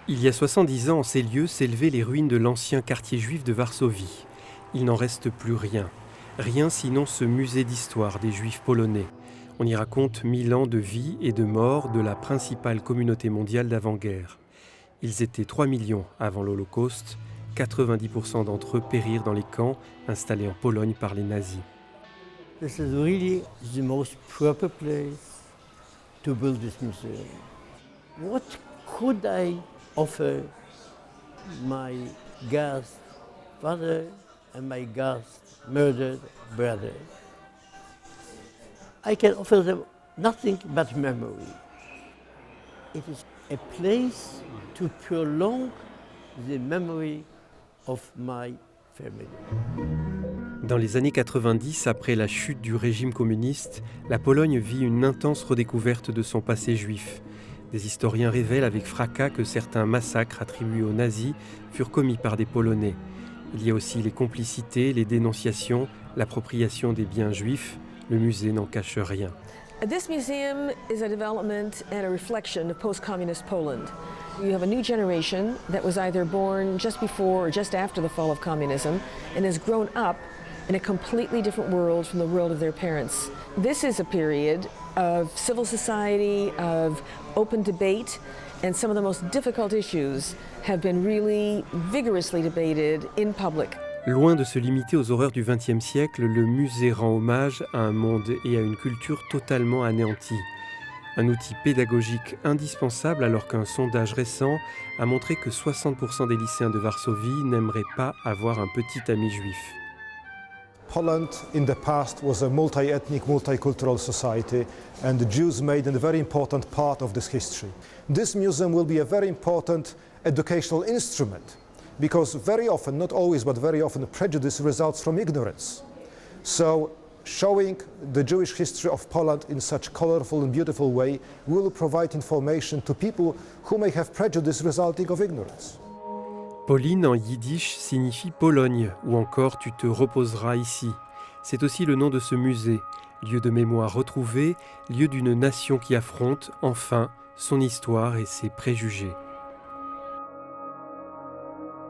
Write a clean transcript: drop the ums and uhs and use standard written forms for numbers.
Il y a 70 ans, en ces lieux s'élevaient les ruines de l'ancien quartier juif de Varsovie. Il n'en reste plus rien. Rien sinon ce musée d'histoire des Juifs polonais. On y raconte 1000 ans de vie et de mort de la principale communauté mondiale d'avant-guerre. Ils étaient 3 millions avant l'Holocauste. 90% d'entre eux périrent dans les camps installés en Pologne par les nazis. This is really the most proper place to build this museum. What could I offer my Gast father and my Gast murdered brother? I can offer them nothing but memory. It is a place to prolong the memory of my family. Dans les années 90, après la chute du régime communiste, la Pologne vit une intense redécouverte de son passé juif. Des historiens révèlent avec fracas que certains massacres attribués aux nazis furent commis par des Polonais. Il y a aussi les complicités, les dénonciations, l'appropriation des biens juifs. Le musée n'en cache rien. This museum is a development and a reflection of post-communist Poland. You have a new generation that was either born just before or just after the fall of communism and has grown up in a completely different world from the world of their parents. This is a period of civil society, of open debate, and some of the most difficult issues have been really vigorously debated in public. Loin de se limiter aux horreurs du XXe siècle, le musée rend hommage à un monde et à une culture totalement anéantis. Un outil pédagogique indispensable alors qu'un sondage récent a montré que 60% des lycéens de Varsovie n'aimeraient pas avoir un petit ami juif. Poland in the past was a multi-ethnic, multicultural society, and the Jews made a very important part of this history. This museum will be a very important educational instrument, because very often, not always, but very often, prejudice results from ignorance. So, showing the Jewish history of Poland in such colorful and beautiful way will provide information to people who may have prejudice resulting of ignorance. Polin en yiddish signifie Pologne ou encore tu te reposeras ici. C'est aussi le nom de ce musée, lieu de mémoire retrouvé, lieu d'une nation qui affronte enfin son histoire et ses préjugés.